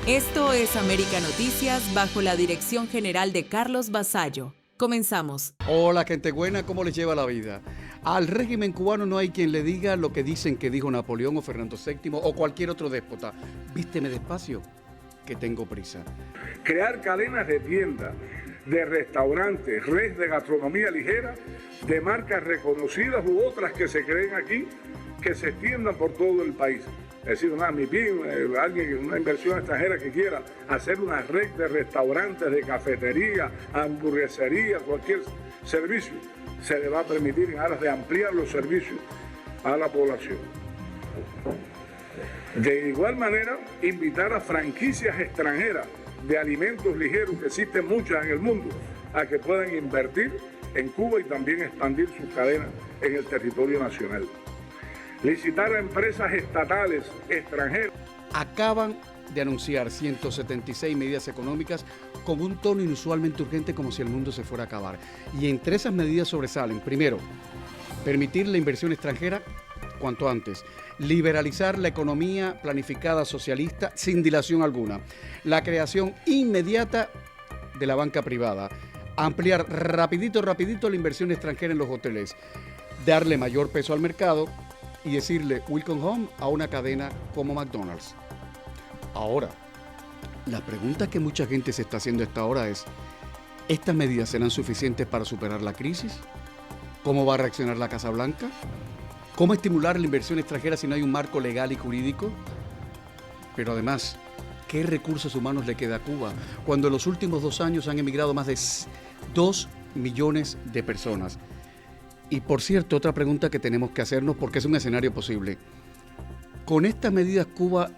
Esto es América Noticias bajo la dirección general de Carlos Basallo. Comenzamos. Hola, gente buena, ¿cómo les lleva la vida? Al régimen cubano no hay quien le diga lo que dicen que dijo Napoleón o Fernando VII o cualquier otro déspota. Vísteme despacio, que tengo prisa. Crear cadenas de tiendas, de restaurantes, redes de gastronomía ligera, de marcas reconocidas u otras que se creen aquí, que se extiendan por todo el país. Es decir, una MIPIM, una inversión extranjera que quiera hacer una red de restaurantes, de cafetería, hamburguesería, cualquier servicio, se le va a permitir en aras de ampliar los servicios a la población. De igual manera, invitar a franquicias extranjeras de alimentos ligeros, que existen muchas en el mundo, a que puedan invertir en Cuba y también expandir sus cadenas en el territorio nacional. Licitar a empresas estatales extranjeras. Acaban de anunciar 176 medidas económicas con un tono inusualmente urgente, como si el mundo se fuera a acabar. Y entre esas medidas sobresalen, primero, permitir la inversión extranjera cuanto antes, liberalizar la economía planificada socialista sin dilación alguna, la creación inmediata de la banca privada, ampliar rapidito la inversión extranjera en los hoteles, darle mayor peso al mercado y decirle welcome home a una cadena como McDonald's. Ahora, la pregunta que mucha gente se está haciendo a esta hora es, ¿estas medidas serán suficientes para superar la crisis? ¿Cómo va a reaccionar la Casa Blanca? ¿Cómo estimular la inversión extranjera si no hay un marco legal y jurídico? Pero además, ¿qué recursos humanos le queda a Cuba cuando en los últimos 2 años han emigrado más de 2 millones de personas? Y por cierto, otra pregunta que tenemos que hacernos, porque es un escenario posible. ¿Con estas medidas Cuba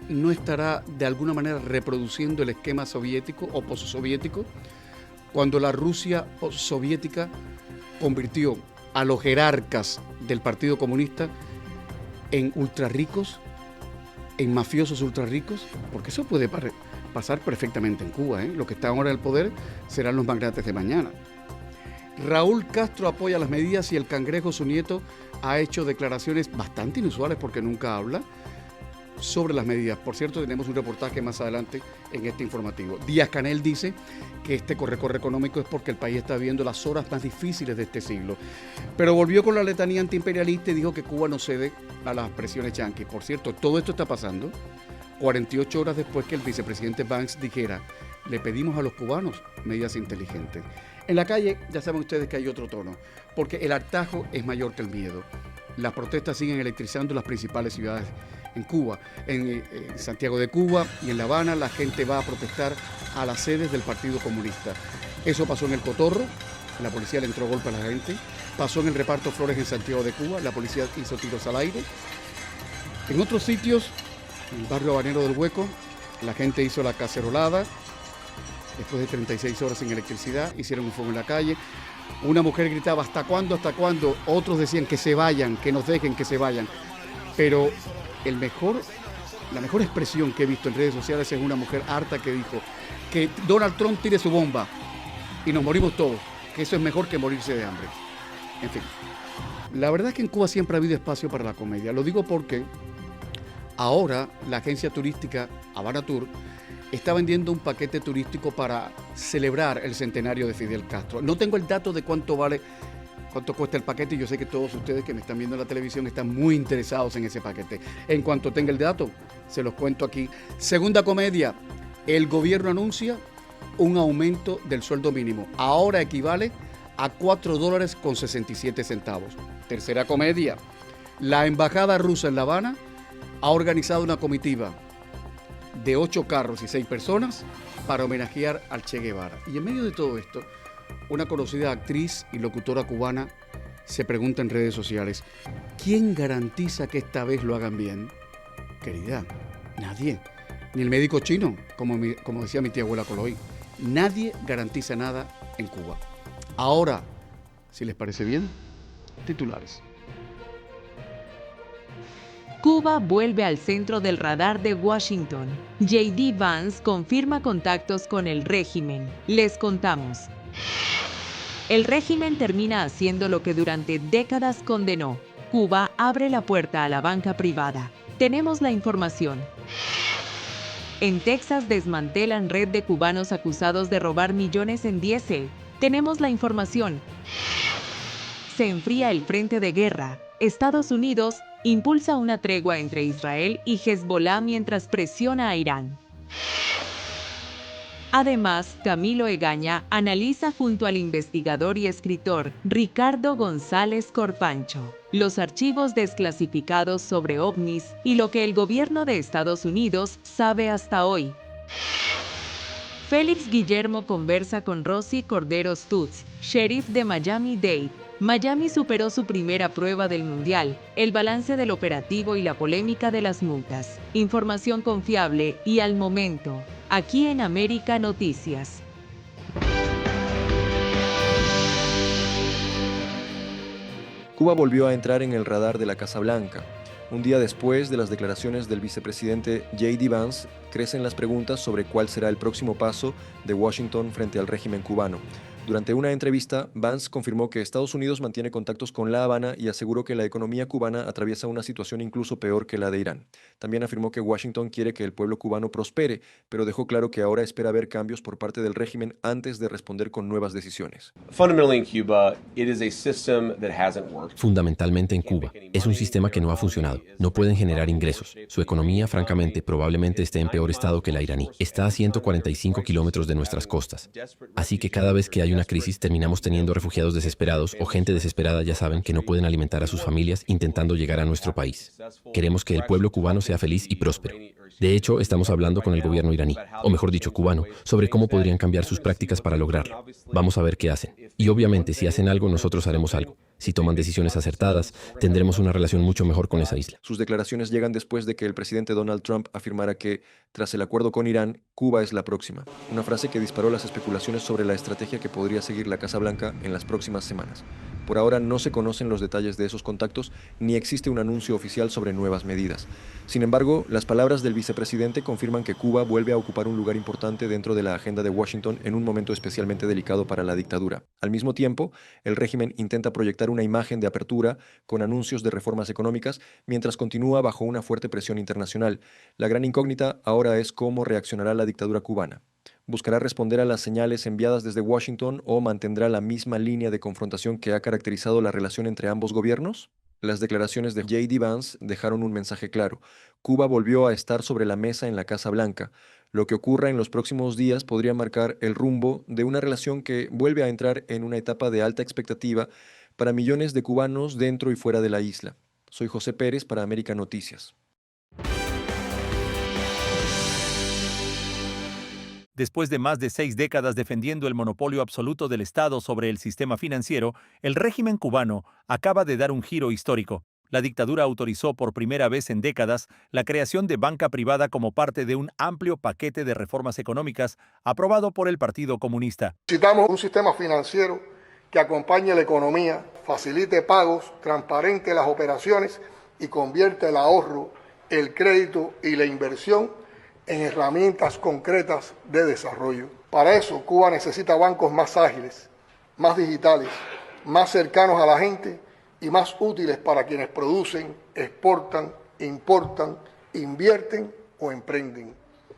no estará de alguna manera reproduciendo el esquema soviético o postsoviético, cuando la Rusia postsoviética convirtió a los jerarcas del Partido Comunista en ultrarricos, en mafiosos ultrarricos? Porque eso puede pasar perfectamente en Cuba, ¿eh? Los que están ahora en el poder serán los magnates de mañana. Raúl Castro apoya las medidas y el Cangrejo, su nieto, ha hecho declaraciones bastante inusuales porque nunca habla sobre las medidas. Por cierto, tenemos un reportaje más adelante en este informativo. Díaz-Canel dice que este corre-corre económico es porque el país está viviendo las horas más difíciles de este siglo. Pero volvió con la letanía antiimperialista y dijo que Cuba no cede a las presiones yanquis. Por cierto, todo esto está pasando 48 horas después que el vicepresidente Vance dijera: le pedimos a los cubanos medidas inteligentes. En la calle ya saben ustedes que hay otro tono, porque el hartazgo es mayor que el miedo. Las protestas siguen electrizando las principales ciudades en Cuba. En Santiago de Cuba y en La Habana la gente va a protestar a las sedes del Partido Comunista. Eso pasó en El Cotorro, la policía le entró a golpe a la gente. Pasó en el reparto Flores en Santiago de Cuba, la policía hizo tiros al aire. En otros sitios, en el barrio habanero del Hueco, la gente hizo la cacerolada. Después de 36 horas sin electricidad, hicieron un fuego en la calle. Una mujer gritaba: ¿hasta cuándo? ¿Hasta cuándo? Otros decían que se vayan, que nos dejen, que se vayan. Pero la mejor expresión que he visto en redes sociales es una mujer harta que dijo que Donald Trump tire su bomba y nos morimos todos, que eso es mejor que morirse de hambre. En fin, la verdad es que en Cuba siempre ha habido espacio para la comedia. Lo digo porque ahora la agencia turística Habana Tour está vendiendo un paquete turístico para celebrar el centenario de Fidel Castro. No tengo el dato de cuánto cuesta el paquete, y yo sé que todos ustedes que me están viendo en la televisión están muy interesados en ese paquete. En cuanto tenga el dato, se los cuento aquí. Segunda comedia, el gobierno anuncia un aumento del sueldo mínimo. Ahora equivale a $4.67. Tercera comedia, la embajada rusa en La Habana ha organizado una comitiva de 8 carros y 6 personas para homenajear al Che Guevara. Y en medio de todo esto, una conocida actriz y locutora cubana se pregunta en redes sociales: ¿quién garantiza que esta vez lo hagan bien? Querida, nadie. Ni el médico chino, como decía mi tía abuela Coloy. Nadie garantiza nada en Cuba. Ahora, si les parece bien, titulares. Cuba vuelve al centro del radar de Washington. J.D. Vance confirma contactos con el régimen. Les contamos. El régimen termina haciendo lo que durante décadas condenó. Cuba abre la puerta a la banca privada. Tenemos la información. En Texas desmantelan red de cubanos acusados de robar millones en diésel. Tenemos la información. Se enfría el frente de guerra. Estados Unidos impulsa una tregua entre Israel y Hezbollah mientras presiona a Irán. Además, Camilo Egaña analiza junto al investigador y escritor Ricardo González Corpancho los archivos desclasificados sobre ovnis y lo que el gobierno de Estados Unidos sabe hasta hoy. Félix Guillermo conversa con Rosy Cordero Stutz, sheriff de Miami-Dade. Miami superó su primera prueba del Mundial, el balance del operativo y la polémica de las multas. Información confiable y al momento, aquí en América Noticias. Cuba volvió a entrar en el radar de la Casa Blanca. Un día después de las declaraciones del vicepresidente J.D. Vance, crecen las preguntas sobre cuál será el próximo paso de Washington frente al régimen cubano. Durante una entrevista, Vance confirmó que Estados Unidos mantiene contactos con La Habana y aseguró que la economía cubana atraviesa una situación incluso peor que la de Irán. También afirmó que Washington quiere que el pueblo cubano prospere, pero dejó claro que ahora espera ver cambios por parte del régimen antes de responder con nuevas decisiones. Fundamentalmente en Cuba, es un sistema que no ha funcionado. No pueden generar ingresos. Su economía, francamente, probablemente esté en peor estado que la iraní. Está a 145 kilómetros de nuestras costas. Así que cada vez que hay una crisis, terminamos teniendo refugiados desesperados o gente desesperada, ya saben, que no pueden alimentar a sus familias intentando llegar a nuestro país. Queremos que el pueblo cubano sea feliz y próspero. De hecho, estamos hablando con el gobierno iraní, o mejor dicho, cubano, sobre cómo podrían cambiar sus prácticas para lograrlo. Vamos a ver qué hacen. Y obviamente, si hacen algo, nosotros haremos algo. Si toman decisiones acertadas, tendremos una relación mucho mejor con esa isla. Sus declaraciones llegan después de que el presidente Donald Trump afirmara que, tras el acuerdo con Irán, Cuba es la próxima. Una frase que disparó las especulaciones sobre la estrategia que podría seguir la Casa Blanca en las próximas semanas. Por ahora no se conocen los detalles de esos contactos ni existe un anuncio oficial sobre nuevas medidas. Sin embargo, las palabras del vicepresidente confirman que Cuba vuelve a ocupar un lugar importante dentro de la agenda de Washington en un momento especialmente delicado para la dictadura. Al mismo tiempo, el régimen intenta proyectar una imagen de apertura con anuncios de reformas económicas mientras continúa bajo una fuerte presión internacional. La gran incógnita ahora es cómo reaccionará la dictadura cubana. ¿Buscará responder a las señales enviadas desde Washington o mantendrá la misma línea de confrontación que ha caracterizado la relación entre ambos gobiernos? Las declaraciones de J.D. Vance dejaron un mensaje claro. Cuba volvió a estar sobre la mesa en la Casa Blanca. Lo que ocurra en los próximos días podría marcar el rumbo de una relación que vuelve a entrar en una etapa de alta expectativa para millones de cubanos dentro y fuera de la isla. Soy José Pérez para América Noticias. Después de más de 6 décadas defendiendo el monopolio absoluto del Estado sobre el sistema financiero, el régimen cubano acaba de dar un giro histórico. La dictadura autorizó por primera vez en décadas la creación de banca privada como parte de un amplio paquete de reformas económicas aprobado por el Partido Comunista. Necesitamos un sistema financiero que acompañe la economía, facilite pagos, transparente las operaciones y convierta el ahorro, el crédito y la inversión en herramientas concretas de desarrollo. Para eso, Cuba necesita bancos más ágiles, más digitales, más cercanos a la gente y más útiles para quienes producen, exportan, importan, invierten o emprenden.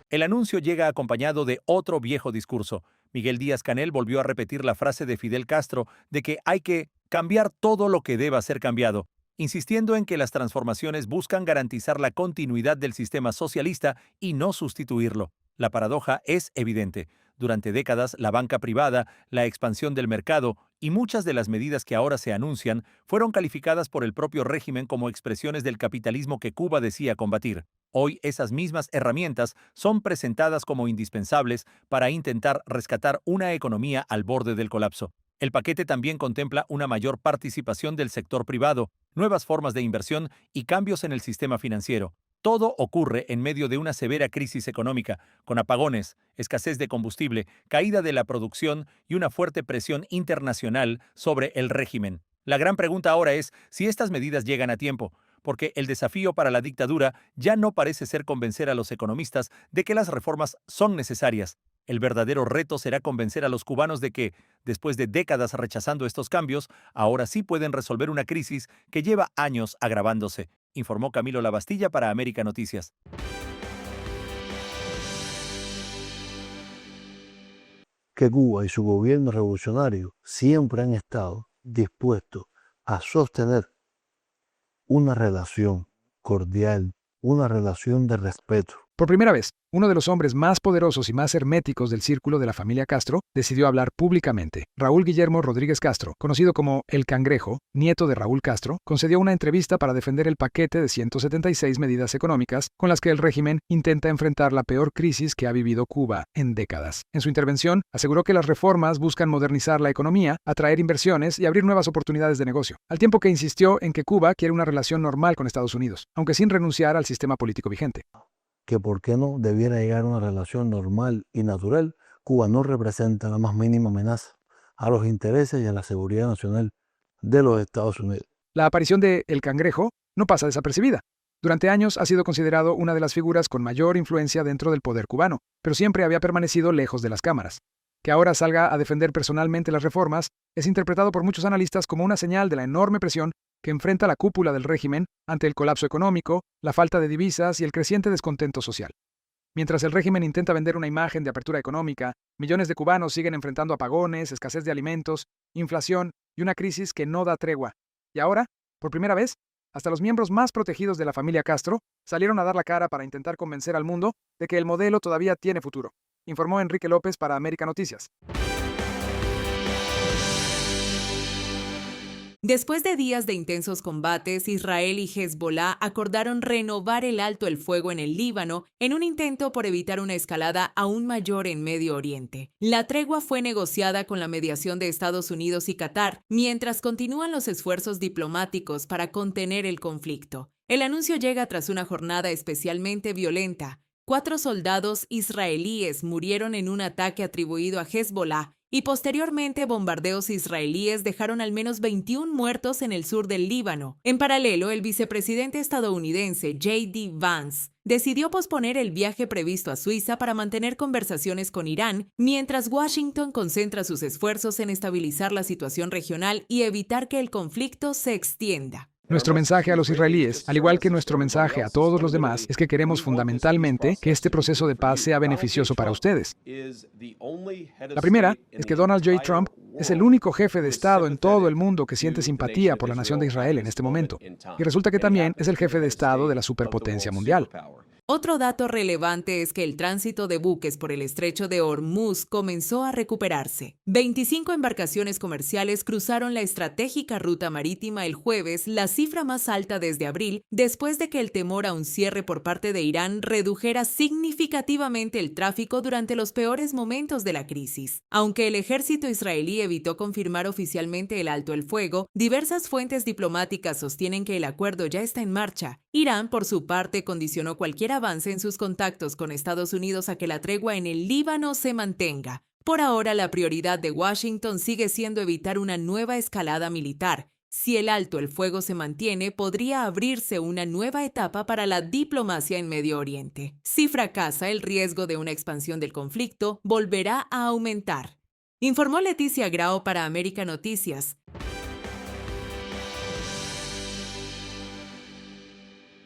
El anuncio llega acompañado de otro viejo discurso. Miguel Díaz-Canel volvió a repetir la frase de Fidel Castro de que hay que cambiar todo lo que deba ser cambiado, insistiendo en que las transformaciones buscan garantizar la continuidad del sistema socialista y no sustituirlo. La paradoja es evidente. Durante décadas, la banca privada, la expansión del mercado y muchas de las medidas que ahora se anuncian fueron calificadas por el propio régimen como expresiones del capitalismo que Cuba decía combatir. Hoy esas mismas herramientas son presentadas como indispensables para intentar rescatar una economía al borde del colapso. El paquete también contempla una mayor participación del sector privado, nuevas formas de inversión y cambios en el sistema financiero. Todo ocurre en medio de una severa crisis económica, con apagones, escasez de combustible, caída de la producción y una fuerte presión internacional sobre el régimen. La gran pregunta ahora es si estas medidas llegan a tiempo, porque el desafío para la dictadura ya no parece ser convencer a los economistas de que las reformas son necesarias. El verdadero reto será convencer a los cubanos de que, después de décadas rechazando estos cambios, ahora sí pueden resolver una crisis que lleva años agravándose, informó Camilo Labastilla para América Noticias. que Cuba y su gobierno revolucionario siempre han estado dispuestos a sostener una relación cordial, una relación de respeto. Por primera vez, uno de los hombres más poderosos y más herméticos del círculo de la familia Castro decidió hablar públicamente. Raúl Guillermo Rodríguez Castro, conocido como El Cangrejo, nieto de Raúl Castro, concedió una entrevista para defender el paquete de 176 medidas económicas con las que el régimen intenta enfrentar la peor crisis que ha vivido Cuba en décadas. En su intervención, aseguró que las reformas buscan modernizar la economía, atraer inversiones y abrir nuevas oportunidades de negocio, al tiempo que insistió en que Cuba quiere una relación normal con Estados Unidos, aunque sin renunciar al sistema político vigente. Que por qué no debiera llegar a una relación normal y natural. Cuba no representa la más mínima amenaza a los intereses y a la seguridad nacional de los Estados Unidos. La aparición de El Cangrejo no pasa desapercibida. Durante años ha sido considerado una de las figuras con mayor influencia dentro del poder cubano, pero siempre había permanecido lejos de las cámaras. Que ahora salga a defender personalmente las reformas es interpretado por muchos analistas como una señal de la enorme presión que enfrenta la cúpula del régimen ante el colapso económico, la falta de divisas y el creciente descontento social. Mientras el régimen intenta vender una imagen de apertura económica, millones de cubanos siguen enfrentando apagones, escasez de alimentos, inflación y una crisis que no da tregua. Y ahora, por primera vez, hasta los miembros más protegidos de la familia Castro salieron a dar la cara para intentar convencer al mundo de que el modelo todavía tiene futuro, informó Enrique López para América Noticias. Después de días de intensos combates, Israel y Hezbollah acordaron renovar el alto el fuego en el Líbano en un intento por evitar una escalada aún mayor en Medio Oriente. La tregua fue negociada con la mediación de Estados Unidos y Qatar, mientras continúan los esfuerzos diplomáticos para contener el conflicto. El anuncio llega tras una jornada especialmente violenta. 4 soldados israelíes murieron en un ataque atribuido a Hezbollah, y posteriormente bombardeos israelíes dejaron al menos 21 muertos en el sur del Líbano. En paralelo, el vicepresidente estadounidense J.D. Vance decidió posponer el viaje previsto a Suiza para mantener conversaciones con Irán, mientras Washington concentra sus esfuerzos en estabilizar la situación regional y evitar que el conflicto se extienda. Nuestro mensaje a los israelíes, al igual que nuestro mensaje a todos los demás, es que queremos fundamentalmente que este proceso de paz sea beneficioso para ustedes. La primera es que Donald J. Trump es el único jefe de Estado en todo el mundo que siente simpatía por la nación de Israel en este momento. Y resulta que también es el jefe de Estado de la superpotencia mundial. Otro dato relevante es que el tránsito de buques por el estrecho de Hormuz comenzó a recuperarse. 25 embarcaciones comerciales cruzaron la estratégica ruta marítima el jueves, la cifra más alta desde abril, después de que el temor a un cierre por parte de Irán redujera significativamente el tráfico durante los peores momentos de la crisis. Aunque el ejército israelí evitó confirmar oficialmente el alto el fuego, diversas fuentes diplomáticas sostienen que el acuerdo ya está en marcha. Irán, por su parte, condicionó cualquier avance en sus contactos con Estados Unidos a que la tregua en el Líbano se mantenga. Por ahora, la prioridad de Washington sigue siendo evitar una nueva escalada militar. Si el alto el fuego se mantiene, podría abrirse una nueva etapa para la diplomacia en Medio Oriente. Si fracasa, el riesgo de una expansión del conflicto volverá a aumentar. Informó Leticia Grao para América Noticias.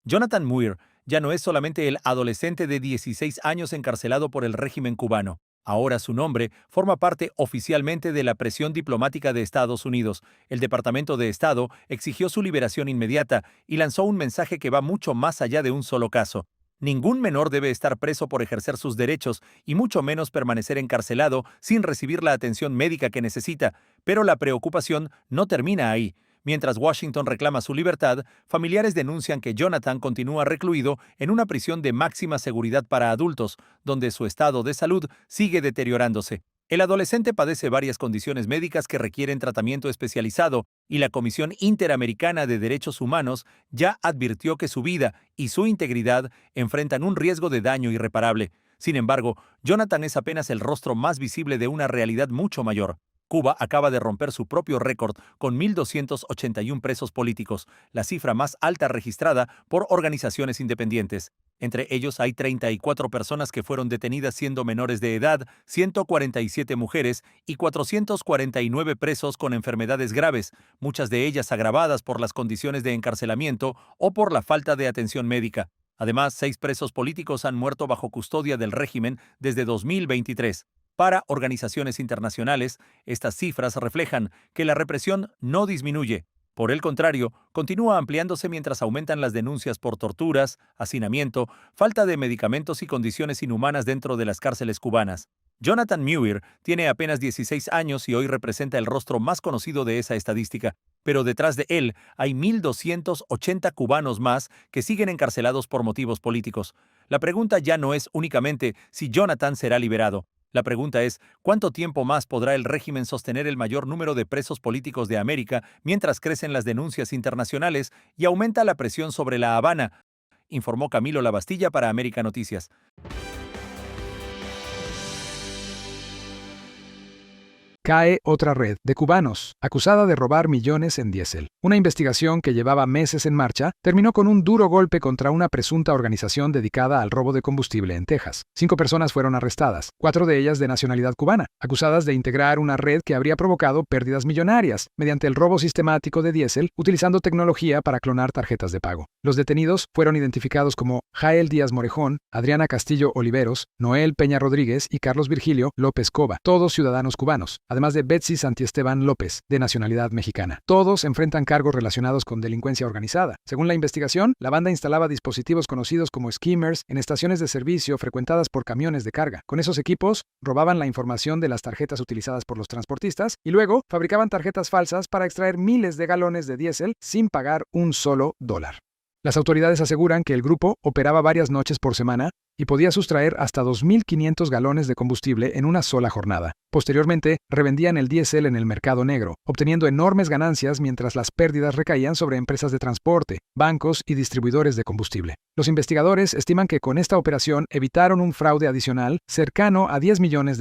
Jonathan Muir ya no es solamente el adolescente de 16 años encarcelado por el régimen cubano. Ahora su nombre forma parte oficialmente de la presión diplomática de Estados Unidos. El Departamento de Estado exigió su liberación inmediata y lanzó un mensaje que va mucho más allá de un solo caso. Ningún menor debe estar preso por ejercer sus derechos y mucho menos permanecer encarcelado sin recibir la atención médica que necesita. Pero la preocupación no termina ahí. Mientras Washington reclama su libertad, familiares denuncian que Jonathan continúa recluido en una prisión de máxima seguridad para adultos, donde su estado de salud sigue deteriorándose. El adolescente padece varias condiciones médicas que requieren tratamiento especializado y la Comisión Interamericana de Derechos Humanos ya advirtió que su vida y su integridad enfrentan un riesgo de daño irreparable. Sin embargo, Jonathan es apenas el rostro más visible de una realidad mucho mayor. Cuba acaba de romper su propio récord con 1.281 presos políticos, la cifra más alta registrada por organizaciones independientes. Entre ellos hay 34 personas que fueron detenidas siendo menores de edad, 147 mujeres y 449 presos con enfermedades graves, muchas de ellas agravadas por las condiciones de encarcelamiento o por la falta de atención médica. Además, 6 presos políticos han muerto bajo custodia del régimen desde 2023. Para organizaciones internacionales, estas cifras reflejan que la represión no disminuye. Por el contrario, continúa ampliándose mientras aumentan las denuncias por torturas, hacinamiento, falta de medicamentos y condiciones inhumanas dentro de las cárceles cubanas. Jonathan Muir tiene apenas 16 años y hoy representa el rostro más conocido de esa estadística, pero detrás de él hay 1.280 cubanos más que siguen encarcelados por motivos políticos. La pregunta ya no es únicamente si Jonathan será liberado. La pregunta es, ¿cuánto tiempo más podrá el régimen sostener el mayor número de presos políticos de América mientras crecen las denuncias internacionales y aumenta la presión sobre La Habana? Informó Camilo Lavastilla para América Noticias. Cae otra red de cubanos, acusada de robar millones en diésel. Una investigación que llevaba meses en marcha terminó con un duro golpe contra una presunta organización dedicada al robo de combustible en Texas. 5 personas fueron arrestadas, 4 de ellas de nacionalidad cubana, acusadas de integrar una red que habría provocado pérdidas millonarias mediante el robo sistemático de diésel utilizando tecnología para clonar tarjetas de pago. Los detenidos fueron identificados como Jael Díaz Morejón, Adriana Castillo Oliveros, Noel Peña Rodríguez y Carlos Virgilio López Cova, todos ciudadanos cubanos, además de Betsy Santiesteban López, de nacionalidad mexicana. Todos enfrentan cargos relacionados con delincuencia organizada. Según la investigación, la banda instalaba dispositivos conocidos como skimmers en estaciones de servicio frecuentadas por camiones de carga. Con esos equipos, robaban la información de las tarjetas utilizadas por los transportistas y luego fabricaban tarjetas falsas para extraer miles de galones de diésel sin pagar un solo dólar. Las autoridades aseguran que el grupo operaba varias noches por semana y podía sustraer hasta 2.500 galones de combustible en una sola jornada. Posteriormente, revendían el diésel en el mercado negro, obteniendo enormes ganancias mientras las pérdidas recaían sobre empresas de transporte, bancos y distribuidores de combustible. Los investigadores estiman que con esta operación evitaron un fraude adicional cercano a $10 millones.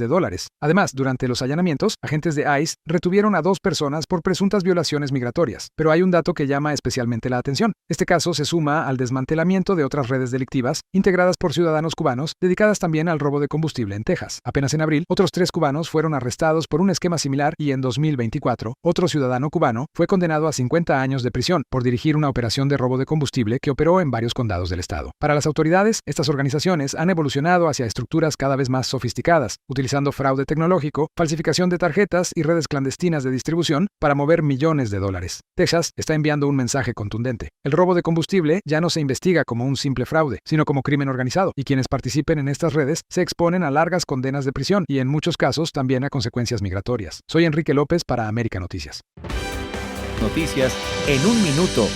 Además, durante los allanamientos, agentes de ICE retuvieron a 2 personas por presuntas violaciones migratorias. Pero hay un dato que llama especialmente la atención. Este caso se suma al desmantelamiento de otras redes delictivas integradas por ciudadanos cubanos dedicadas también al robo de combustible en Texas. Apenas en abril, otros 3 cubanos fueron arrestados por un esquema similar y en 2024, otro ciudadano cubano fue condenado a 50 años de prisión por dirigir una operación de robo de combustible que operó en varios condados del estado. Para las autoridades, estas organizaciones han evolucionado hacia estructuras cada vez más sofisticadas, utilizando fraude tecnológico, falsificación de tarjetas y redes clandestinas de distribución para mover millones de dólares. Texas está enviando un mensaje contundente. El robo de combustible ya no se investiga como un simple fraude, sino como crimen organizado, y quienes participen en estas redes se exponen a largas condenas de prisión y en muchos casos también a consecuencias migratorias. Soy Enrique López para América Noticias. Noticias en un minuto.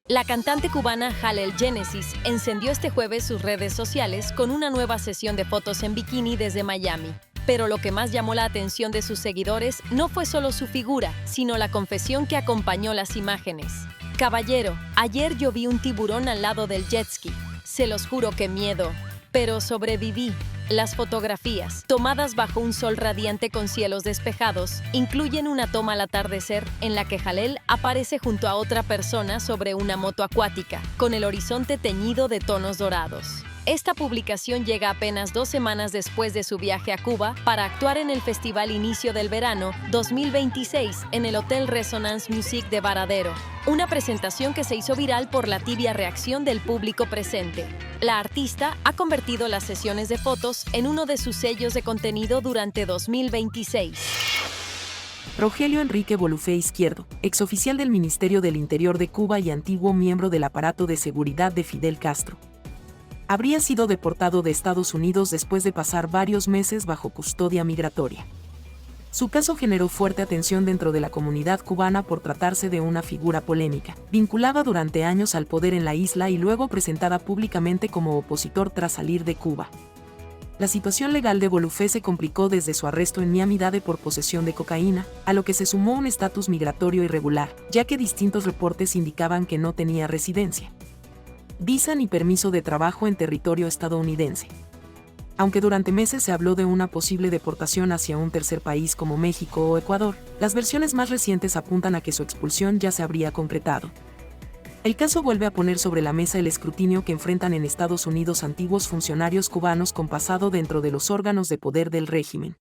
La cantante cubana Halel Genesis encendió este jueves sus redes sociales con una nueva sesión de fotos en bikini desde Miami. Pero lo que más llamó la atención de sus seguidores no fue solo su figura, sino la confesión que acompañó las imágenes. Caballero, ayer yo vi un tiburón al lado del jet ski. Se los juro que miedo, pero sobreviví. Las fotografías, tomadas bajo un sol radiante con cielos despejados, incluyen una toma al atardecer en la que Halel aparece junto a otra persona sobre una moto acuática, con el horizonte teñido de tonos dorados. Esta publicación llega apenas 2 semanas después de su viaje a Cuba para actuar en el Festival Inicio del Verano 2026 en el Hotel Resonance Music de Varadero, una presentación que se hizo viral por la tibia reacción del público presente. La artista ha convertido las sesiones de fotos en uno de sus sellos de contenido durante 2026. Rogelio Enrique Bolufé Izquierdo, exoficial del Ministerio del Interior de Cuba y antiguo miembro del aparato de seguridad de Fidel Castro, habría sido deportado de Estados Unidos después de pasar varios meses bajo custodia migratoria. Su caso generó fuerte atención dentro de la comunidad cubana por tratarse de una figura polémica, vinculada durante años al poder en la isla y luego presentada públicamente como opositor tras salir de Cuba. La situación legal de Bolufé se complicó desde su arresto en Miami-Dade por posesión de cocaína, a lo que se sumó un estatus migratorio irregular, ya que distintos reportes indicaban que no tenía residencia, visa ni permiso de trabajo en territorio estadounidense. Aunque durante meses se habló de una posible deportación hacia un tercer país como México o Ecuador, las versiones más recientes apuntan a que su expulsión ya se habría concretado. El caso vuelve a poner sobre la mesa el escrutinio que enfrentan en Estados Unidos antiguos funcionarios cubanos con pasado dentro de los órganos de poder del régimen.